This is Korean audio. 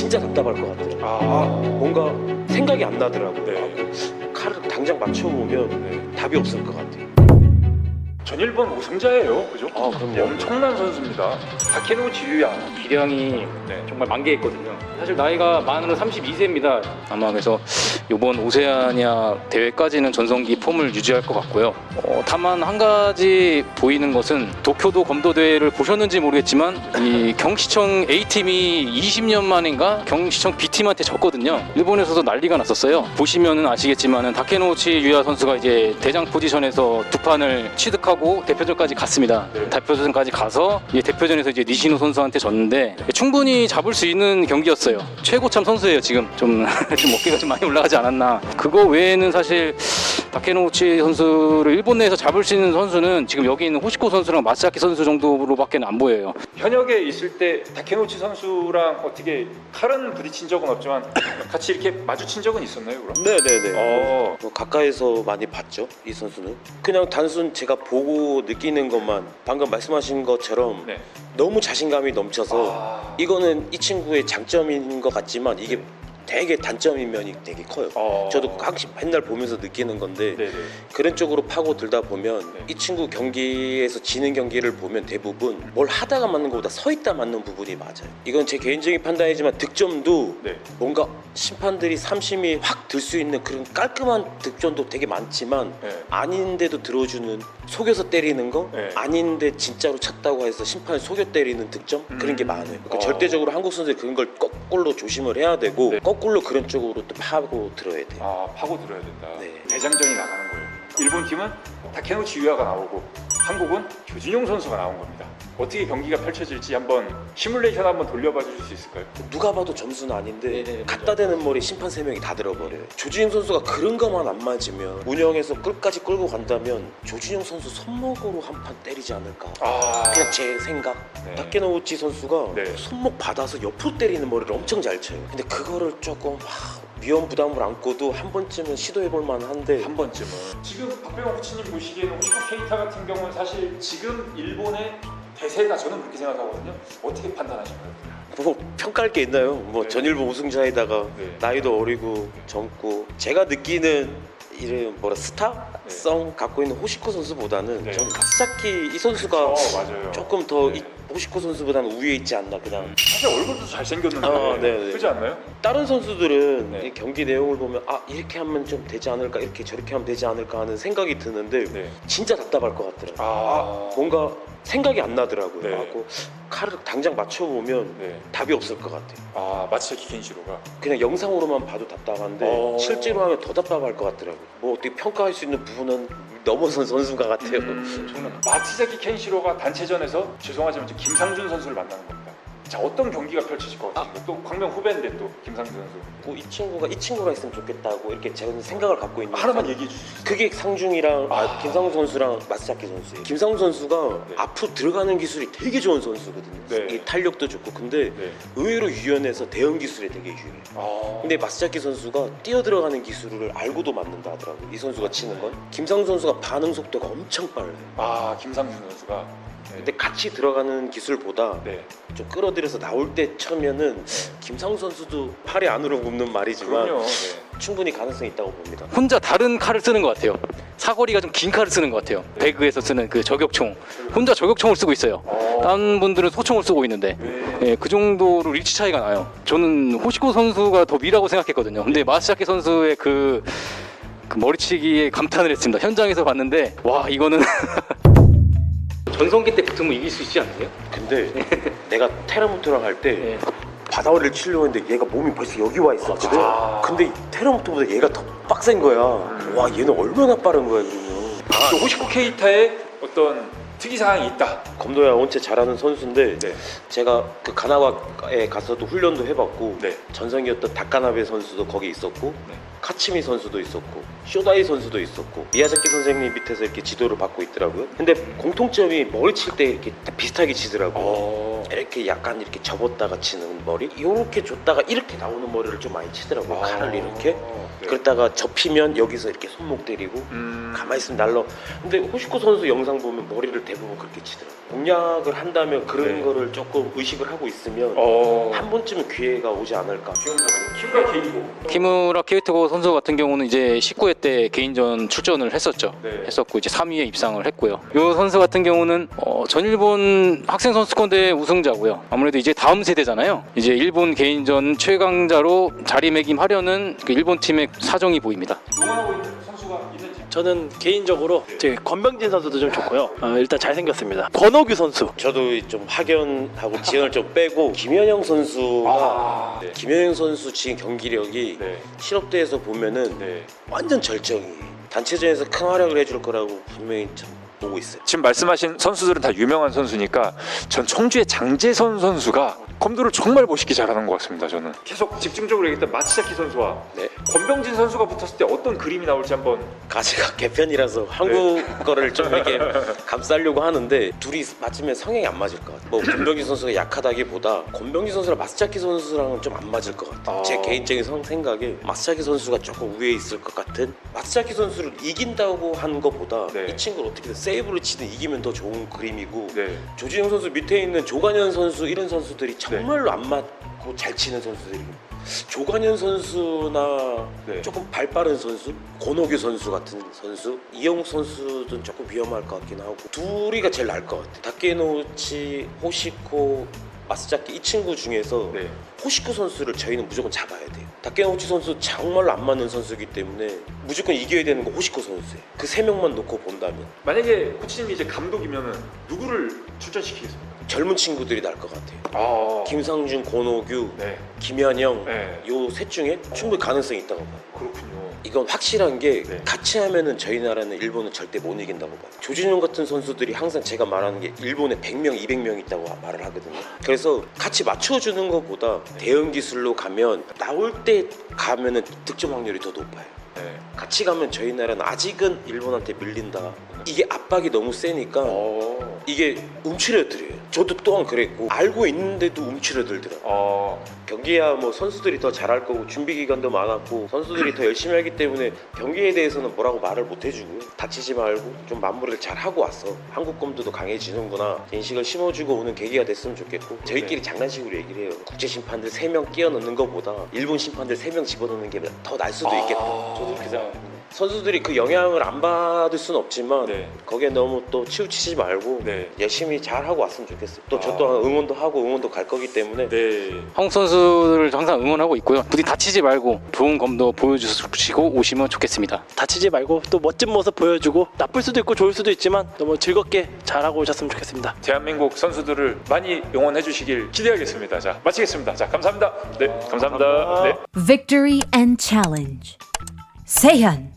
진짜 답답할 것 같더라고요. 아, 뭔가 생각이 안 나더라고요. 네. 칼을 당장 맞춰보면 네. 답이 없을 것 같아요. 전일본 우승자예요, 그죠? 아, 그럼요. 엄청난 선수입니다. 다케노우치 유야. 기량이 네. 정말 만개했거든요. 사실 나이가 만으로 32세입니다. 아마 그래서 이번 오세아니아 대회까지는 전성기 폼을 유지할 것 같고요. 다만 한 가지 보이는 것은 도쿄도 검도 대회를 보셨는지 모르겠지만 이 경시청 A팀이 20년 만인가 경시청 B팀한테 졌거든요. 일본에서도 난리가 났었어요. 보시면은 아시겠지만은 다케노우치 유야 선수가 이제 대장 포지션에서 두 판을 취득하고 대표전까지 갔습니다. 네. 대표전까지 가서 이제 대표전에서 이제 니시노 선수한테 졌는데 충분히 잡을 수 있는 경기였어요. 최고참 선수예요. 지금 좀 어깨가 좀 많이 올라가지 않았나. 그거 외에는 사실 다케노우치 선수를 일본 내에서 잡을 수 있는 선수는 지금 여기 있는 호시코 선수랑 마사키 선수 정도로밖에 안 보여요. 현역에 있을 때 다케노우치 선수랑 어떻게 칼은 부딪힌 적은 없지만 같이 이렇게 마주친 적은 있었나요, 그럼? 네네네. 가까이서 많이 봤죠, 이 선수는. 그냥 단순 제가 보고 느끼는 것만 방금 말씀하신 것처럼 네. 너무 자신감이 넘쳐서 아, 이거는 이 친구의 장점인 것 같지만 이게 되게 단점인 면이 되게 커요. 저도 항상 맨날 보면서 느끼는 건데 네네. 그런 쪽으로 파고들다 보면 네. 이 친구 경기에서 지는 경기를 보면 대부분 뭘 하다가 맞는 것보다 서 있다 맞는 부분이 맞아요. 이건 제 개인적인 판단이지만 득점도 네. 뭔가 심판들이 삼심이 확 들 수 있는 그런 깔끔한 득점도 되게 많지만 네. 아닌데도 들어주는 속여서 때리는 거 네. 아닌데 진짜로 찼다고 해서 심판을 속여 때리는 득점 그런 게 많아요. 그러니까 절대적으로 한국 선수들이 그런 걸 거꾸로 조심을 해야 되고 네. 거꾸로 그런 쪽으로 또 파고 들어야 돼요. 아, 파고 들어야 된다. 네. 대장전이 나가는 거예요. 일본 팀은 다케노우치 유야가 나오고 한국은 조진용 선수가 나온 겁니다. 어떻게 경기가 펼쳐질지 한번 시뮬레이션 한번 돌려봐 주실 수 있을까요? 누가 봐도 점수는 아닌데 네네, 갖다 대는 머리 심판 3명이 다 들어버려요. 조진용 선수가 그런 것만 안 맞으면 운영해서 끝까지 끌고 간다면 조진용 선수 손목으로 한 판 때리지 않을까. 아, 그냥 제 생각. 네. 다케노우치 선수가 네. 손목 받아서 옆으로 때리는 머리를 엄청 잘 쳐요. 근데 그거를 조금 위험 부담을 안고도 한 번쯤은 시도해볼 만한데 한 번쯤은 지금 박병호 코치님 보시기에는 호시코 케이타 같은 경우는 사실 지금 일본의 대세다 저는 그렇게 생각하거든요. 어떻게 판단하실까요? 뭐 평가할 게 있나요? 뭐 네. 전일본 우승자에다가 네. 나이도 어리고 젊고 제가 느끼는 이런 스타성 갖고 있는 호시코 선수보다는 네. 저는 마사키 이 선수가 맞아요. 조금 더 네. 이 호시코 선수보다는 우위에 있지 않나. 그냥 사실 얼굴도 잘생겼는데 네네. 그렇지 않나요? 다른 선수들은 네. 이 경기 내용을 보면 이렇게 하면 좀 되지 않을까, 이렇게 저렇게 하면 되지 않을까 하는 생각이 드는데 네. 진짜 답답할 것 같더라고요. 아, 뭔가 생각이 안 나더라고요. 네. 하고 칼을 당장 맞춰보면 네. 답이 없을 것 같아요. 아, 마츠야키 켄시로가 그냥 영상으로만 봐도 답답한데 실제로 하면 더 답답할 것 같더라고요. 뭐 어떻게 평가할 수 있는 부분은 넘어선 선수가 같아요. 저는 마츠야키 켄시로가 단체전에서 죄송하지만 지금 김상준 선수를 만나는 겁니다. 자, 어떤 경기가 펼쳐질 것 같아요? 또 광명 후배인데 또 김상준 선수 이 친구가 있으면 좋겠다고 이렇게 제가 생각을 갖고 있는 하나만 얘기해 주실 수 있어요? 그게 상중이랑 김상훈 선수랑 마사키 선수예요. 김상훈 선수가 네. 앞으로 들어가는 기술이 되게 좋은 선수거든요. 네. 이 탄력도 좋고 근데 네. 의외로 유연해서 대응 기술이 되게 유연해요. 근데 마사키 선수가 뛰어 들어가는 기술을 알고도 맞는다 하더라고요. 이 선수가 치는 건. 김상훈 선수가 반응 속도가 엄청 빨라요. 김상준 선수가 근데 같이 들어가는 기술보다 네. 좀 끌어들여서 나올 때 쳐면은 김상훈 선수도 팔이 안으로 굽는 말이지만 그럼요. 네. 충분히 가능성이 있다고 봅니다. 혼자 다른 칼을 쓰는 것 같아요. 사거리가 좀 긴 칼을 쓰는 것 같아요. 배그에서 쓰는 그 저격총. 혼자 저격총을 쓰고 있어요. 다른 분들은 소총을 쓰고 있는데 네. 그 정도로 리치 차이가 나요. 저는 호시코 선수가 더 위라고 생각했거든요. 근데 마사키 선수의 그 머리치기에 감탄을 했습니다. 현장에서 봤는데 와 이거는 전성기 때 붙으면 이길 수 있지 않나요? 근데 내가 테라모토랑 할 때 네. 바다워리를 치려고 했는데 얘가 몸이 벌써 여기 와 있었거든. 아. 근데 테라모토보다 얘가 더 빡센 거야. 와 얘는 얼마나 빠른 거야 그러면. 또 호시코 케이타의 어떤 특이사항이 있다. 검도야 원체 잘하는 선수인데 네. 제가 그 가나와에 가서도 훈련도 해봤고 네. 전성기였던 다카나베 선수도 거기 있었고 네. 카치미 선수도 있었고 쇼다이 선수도 있었고 미야자키 선생님 밑에서 이렇게 지도를 받고 있더라고요. 근데 공통점이 머리 칠 때 이렇게 다 비슷하게 치더라고요. 이렇게 약간 이렇게 접었다가 치는 머리 이렇게 줬다가 이렇게 나오는 머리를 좀 많이 치더라고요. 칼을 이렇게 네. 그러다가 접히면 여기서 이렇게 손목 때리고 가만히 있으면 날라. 근데 호시코 선수 영상 보면 머리를 대부분 그렇게 치더라고요. 공략을 한다면 그런 네. 거를 조금 의식을 하고 있으면 한 번쯤은 기회가 오지 않을까. 키무라 케이고. 키무라 케이토고 선수 같은 경우는 이제 19회 때 개인전 출전을 했었죠. 네. 했었고 이제 3위에 입상을 했고요. 이 선수 같은 경우는 전 일본 학생 선수권 대회 우승자고요. 아무래도 이제 다음 세대잖아요. 이제 일본 개인전 최강자로 자리매김하려는 그 일본 팀의 사정이 보입니다. 응원하고 있는 선수가 있는지. 저는 개인적으로 제 권병진 선수도 좀 좋고요. 일단 잘생겼습니다. 권호규 선수. 저도 좀 학연하고 지연을 좀 빼고 김현영 선수가 네. 김현영 선수 지금 경기력이 네. 실업대에서 보면은 네. 완전 절정이에요. 단체전에서 큰 활약을 해줄 거라고 분명히 참 보고 있어요. 지금 말씀하신 선수들은 다 유명한 선수니까 전 청주의 장재선 선수가 검도를 정말 멋있게 잘하는 것 같습니다. 저는 계속 집중적으로 얘기했던 마치자키 선수와 네. 권병진 선수가 붙었을 때 어떤 그림이 나올지 한번. 가지가 개편이라서 한국 거를 좀 이렇게 감싸려고 하는데 둘이 맞으면 성향이 안 맞을 것 같아요. 뭐 권병진 선수가 약하다기보다 권병진 선수랑 마스자키 선수랑은 좀 안 맞을 것 같아요. 제 개인적인 생각에 마스자키 선수가 조금 위에 있을 것 같은. 마스자키 선수를 이긴다고 한 것보다 네. 이 친구를 어떻게든 세이브를 치든 이기면 더 좋은 그림이고 네. 조진영 선수 밑에 있는 조관현 선수 이런 선수들이 정말로 안 맞고 잘 치는 선수들이고 조관현 선수나 네. 조금 발 빠른 선수, 권호규 선수 같은 선수, 이영욱 선수도 조금 위험할 것 같긴 하고 둘이가 제일 나을 것 같아요. 다케노우치, 호시코, 마스자키 이 친구 중에서 네. 호시코 선수를 저희는 무조건 잡아야 돼요. 다케노우치 선수 정말로 안 맞는 선수이기 때문에 무조건 이겨야 되는 거 호시코 선수예요. 그 세 명만 놓고 본다면 만약에 코치님이 이제 감독이면은 누구를 출전시키겠습니까? 젊은 친구들이 나을 것 같아요. 김상준, 권호규, 네. 김현영 네. 요 셋 중에 충분히 가능성이 있다고 봐요. 그렇군요. 이건 확실한 게 네. 같이 하면은 저희 나라는 일본은 절대 못 이긴다고 봐요. 조진용 같은 선수들이 항상 제가 말하는 게 일본에 100명, 200명 있다고 말을 하거든요. 그래서 같이 맞춰주는 것보다 대응 기술로 가면 나올 때 가면은 득점 확률이 더 높아요. 네. 같이 가면 저희 나라는 아직은 일본한테 밀린다. 이게 압박이 너무 세니까 이게 움츠려들어요. 저도 또한 그랬고 알고 있는데도 움츠려들더라고요. 경기야 뭐 선수들이 더 잘할 거고 준비 기간도 많았고 선수들이 더 열심히 하기 때문에 경기에 대해서는 뭐라고 말을 못 해주고요. 다치지 말고 좀 마무리를 잘 하고 왔어. 한국 검도도 강해지는구나. 인식을 심어주고 오는 계기가 됐으면 좋겠고 저희끼리 장난식으로 얘기를 해요. 국제 심판들 3명 끼워 넣는 것보다 일본 심판들 3명 집어넣는 게 더 날 수도 있겠다. 저도 그렇게 생각합니다. 선수들이 그 영향을 안 받을 수는 없지만 네. 거기에 너무 또 치우치지 말고 네. 열심히 잘 하고 왔으면 좋겠어요. 또 저 또한 응원도 하고 응원도 갈 거기 때문에 네. 한국 선수들을 항상 응원하고 있고요. 부디 다치지 말고 좋은 검도 보여주시고 오시면 좋겠습니다. 다치지 말고 또 멋진 모습 보여주고 나쁠 수도 있고 좋을 수도 있지만 너무 즐겁게 잘하고 오셨으면 좋겠습니다. 대한민국 선수들을 많이 응원해 주시길 기대하겠습니다. 자, 마치겠습니다. 자, 감사합니다. 네, 감사합니다. 네. Victory and challenge. Seihan.